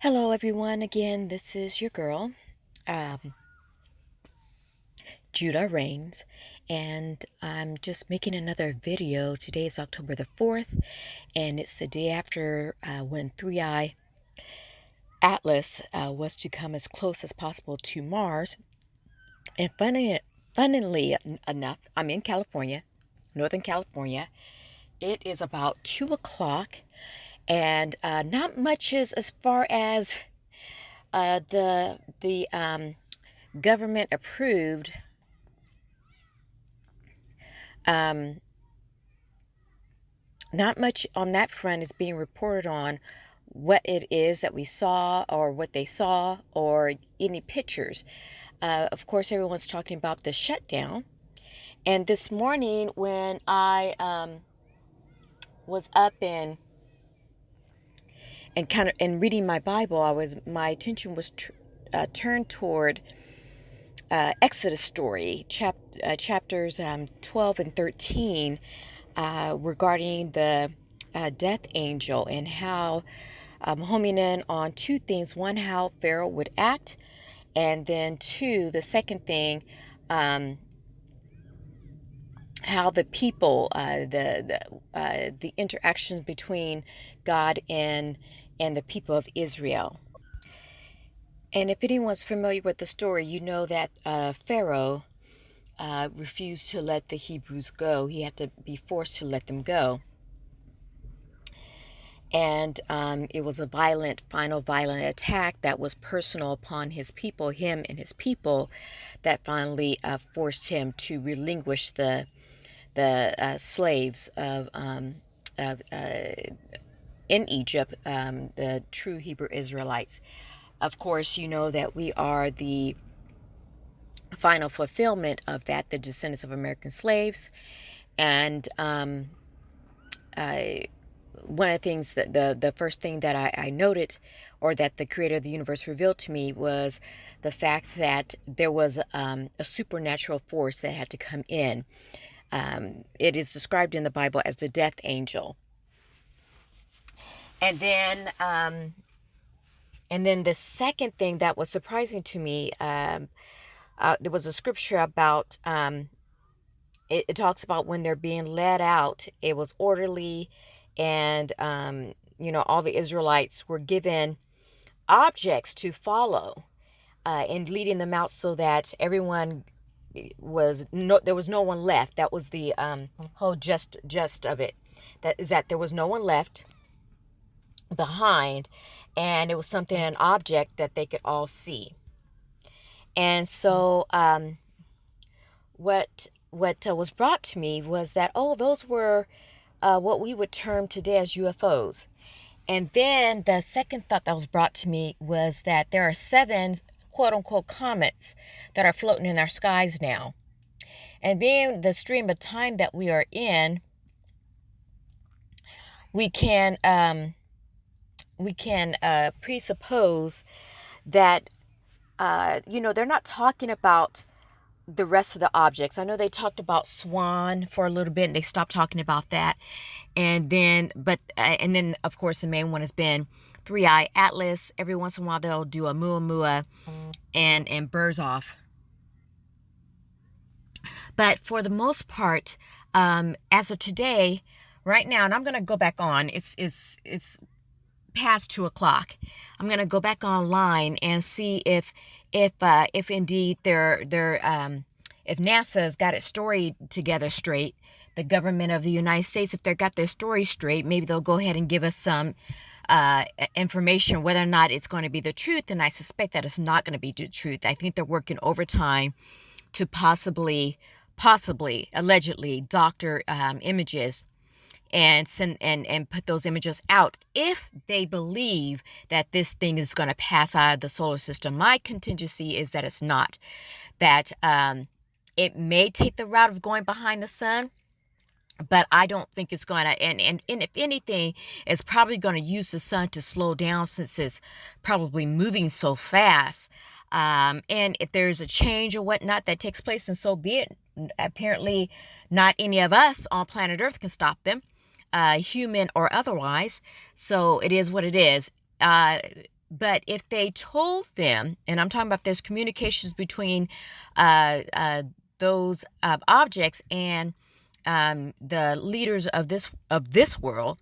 Hello, everyone. Again, this is your girl, um, Judah Rains, and I'm just making another video. Today is October the 4th, and it's the day after when 3i Atlas was to come as close as possible to Mars. And funnily enough, I'm in California, Northern California. It is about 2 o'clock, and not much is as far as the government approved um, not much on that front is being reported on what it is that we saw or what they saw or any pictures. Of course, everyone's talking about the shutdown. And this morning, when I was up and kind of and reading my Bible, my attention was turned toward Exodus story, chapters 12 and 13, regarding the death angel and how homing in on two things. One, how Pharaoh would act, and then two, the second thing, how the people, the interactions between God and the people of Israel. And if anyone's familiar with the story, you know that Pharaoh refused to let the Hebrews go. He had to be forced to let them go. And it was a final violent attack that was personal upon his people, him and his people, that finally forced him to relinquish the slaves of in Egypt, the true Hebrew Israelites. Of course, you know that we are the final fulfillment of that, the descendants of American slaves. And one of the things that the first thing that I noted, or that the creator of the universe revealed to me, was the fact that there was a supernatural force that had to come in. It is described in the Bible as the death angel. And then the second thing that was surprising to me, there was a scripture about it talks about when they're being led out, it was orderly, and all the Israelites were given objects to follow in leading them out, so that everyone there was no one left. That was the whole just of it. That is that there was no one left behind, and it was something, an object that they could all see. And so what was brought to me was that, those were what we would term today as UFOs. And then the second thought that was brought to me was that there are 7 quote unquote comets that are floating in our skies now. And being the stream of time that we are in, we can presuppose that they're not talking about the rest of the objects. I know they talked about Swan for a little bit, and they stopped talking about that. And then of course the main one has been 3i Atlas. Every once in a while they'll do a Muamua and Burzov. But for the most part, as of today, right now, and I'm going to go back on. It's past 2 o'clock. I'm going to go back online and see if indeed if NASA's got its story together straight, the government of the United States, if they've got their story straight, maybe they'll go ahead and give us some information, whether or not it's going to be the truth. And I suspect that it's not going to be the truth. I think they're working overtime to possibly, allegedly doctor images and send and put those images out if they believe that this thing is going to pass out of the solar system. My contingency is that it's not. That it may take the route of going behind the sun, but I don't think it's going to. And if anything, it's probably going to use the sun to slow down, since it's probably moving so fast. And if there's a change or whatnot that takes place, and so be it. Apparently, not any of us on planet Earth can stop them, human or otherwise. So it is what it is. But if they told them, and I'm talking about there's communications between uh, uh, those objects and the leaders of this world,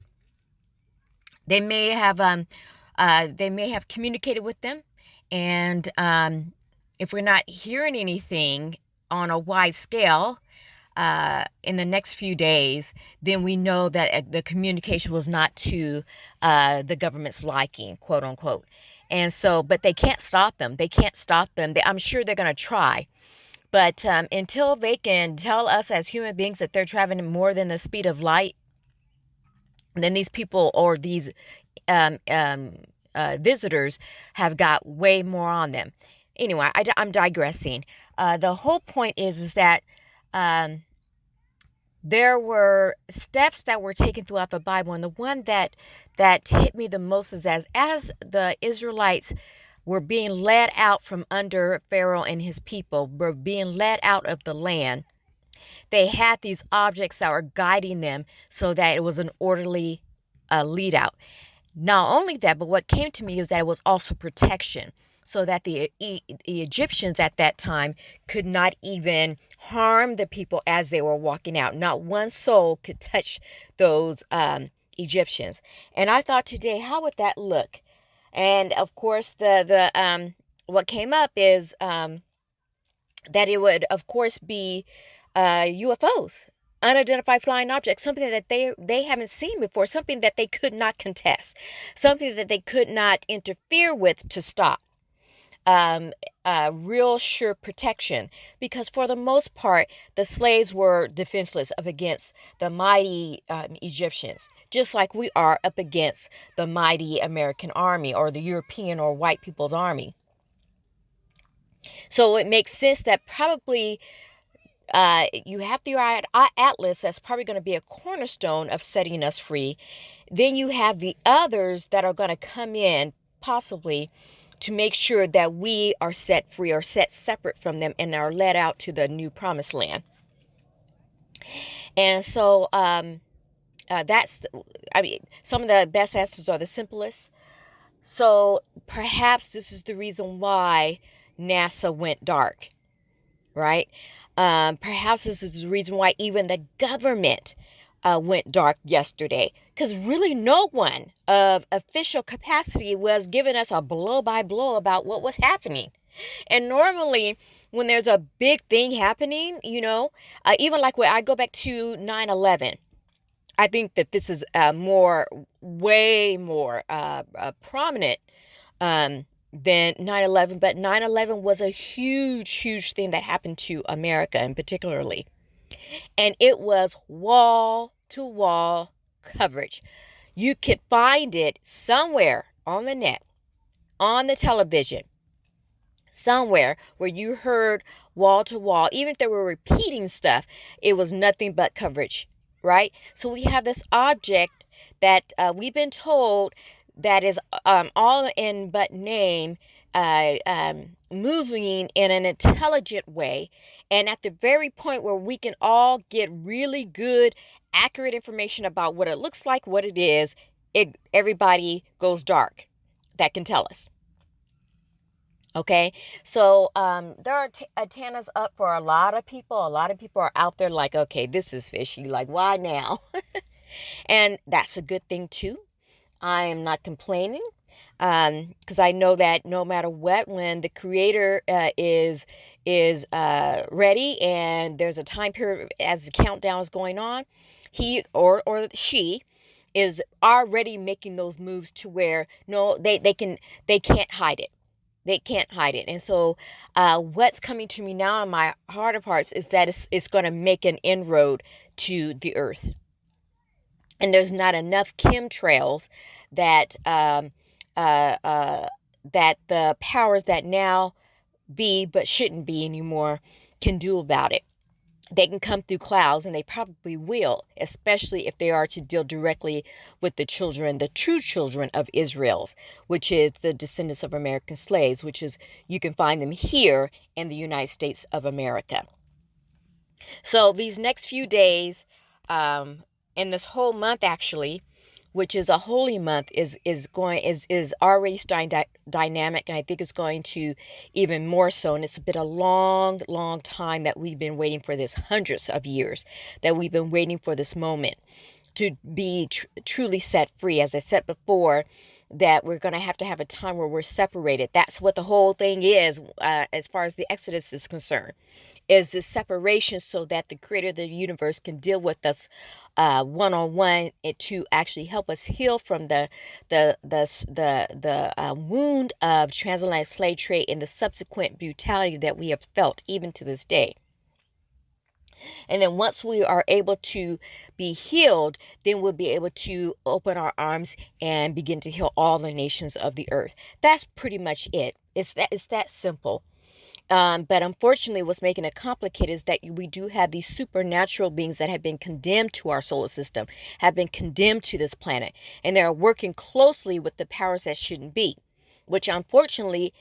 they may have communicated with them, and if we're not hearing anything on a wide scale in the next few days, then we know that the communication was not to the government's liking, quote unquote. And so, but they can't stop them. They can't stop them. I'm sure they're going to try. But until they can tell us as human beings that they're traveling more than the speed of light, then these people or these um, um, visitors have got way more on them. Anyway, I'm digressing. The whole point is that um, there were steps that were taken throughout the Bible, and the one that hit me the most is as the Israelites were being led out from under Pharaoh and his people, were being led out of the land. They had these objects that were guiding them so that it was an orderly lead out. Not only that, but what came to me is that it was also protection, so that the Egyptians at that time could not even harm the people as they were walking out. Not one soul could touch those Egyptians. And I thought today, how would that look? And of course, the what came up is that it would, of course, be UFOs, unidentified flying objects, something that they haven't seen before, something that they could not contest, something that they could not interfere with to stop. Real sure protection, because for the most part, the slaves were defenseless up against the mighty Egyptians, just like we are up against the mighty American army or the European or white people's army. So it makes sense that probably you have the Atlas that's probably going to be a cornerstone of setting us free. Then you have the others that are going to come in possibly to make sure that we are set free or set separate from them and are led out to the new promised land. And so some of the best answers are the simplest. So perhaps this is the reason why NASA went dark, right? Perhaps this is the reason why even the government went dark yesterday, because really no one of official capacity was giving us a blow by blow about what was happening. And normally when there's a big thing happening, even like when I go back to 9/11, I think that this is way more prominent than 9/11, but 9/11 was a huge thing that happened to America in particularly. And it was wall to wall coverage. You could find it somewhere on the net, on the television, somewhere where you heard wall to wall. Even if they were repeating stuff, it was nothing but coverage, right? So we have this object that we've been told that is all in but name, moving in an intelligent way, and at the very point where we can all get really good, accurate information about what it looks like, what it is, everybody goes dark that can tell us. Okay, so there are antennas up for a lot of people. A lot of people are out there like, okay, this is fishy. Like, why now? And that's a good thing too. I am not complaining, because I know that no matter what, when the creator is ready and there's a time period as the countdown is going on, he or she is already making those moves to where they can't hide it. They can't hide it. And so what's coming to me now in my heart of hearts is that it's going to make an inroad to the earth. And there's not enough chemtrails that that the powers that now be but shouldn't be anymore can do about it. They can come through clouds, and they probably will, especially if they are to deal directly with the true children of Israel, which is the descendants of American slaves, which is, you can find them here in the United States of America. So these next few days, in this whole month actually, which is a holy month, is already starting dynamic, and I think it's going to even more so. And it's been a long, long time that we've been waiting for this, hundreds of years that we've been waiting for this moment to be truly set free. As I said before, that we're going to have a time where we're separated. That's what the whole thing is, as far as the Exodus is concerned, is this separation, so that the creator of the universe can deal with us one-on-one, to actually help us heal from the wound of transatlantic slave trade and the subsequent brutality that we have felt even to this day. And then once we are able to be healed, then we'll be able to open our arms and begin to heal all the nations of the earth. That's pretty much it. It's that simple. But unfortunately, what's making it complicated is that we do have these supernatural beings that have been condemned to our solar system, have been condemned to this planet, and they're working closely with the powers that shouldn't be, which unfortunately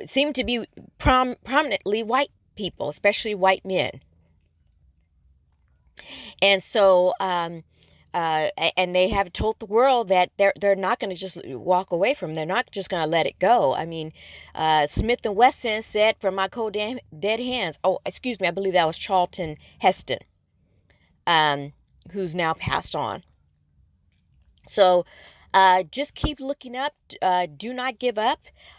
seem to be prominently white people, especially white men. And so, and they have told the world that they're not going to just walk away from them. They're not just going to let it go. I mean, Smith and Wesson said, "From my cold dead hands." Oh, excuse me, I believe that was Charlton Heston, who's now passed on. So, just keep looking up. Do not give up.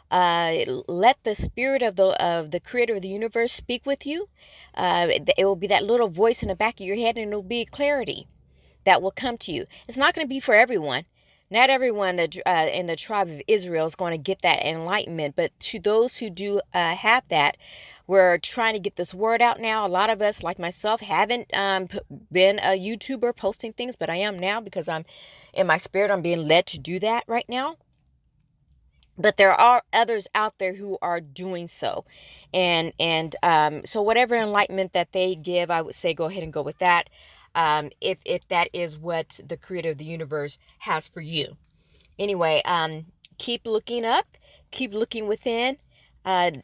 Let the spirit of the creator of the universe speak with you. It will be that little voice in the back of your head, and it will be clarity that will come to you. It's not going to be for everyone. Not everyone in the tribe of Israel is going to get that enlightenment, but to those who do have that, we're trying to get this word out now. A lot of us, like myself, haven't been a YouTuber posting things, but I am now, because I'm in my spirit. I'm being led to do that right now. But there are others out there who are doing so, and so whatever enlightenment that they give, I would say go ahead and go with that. If that is what the creator of the universe has for you. Anyway, keep looking up, keep looking within. Everyone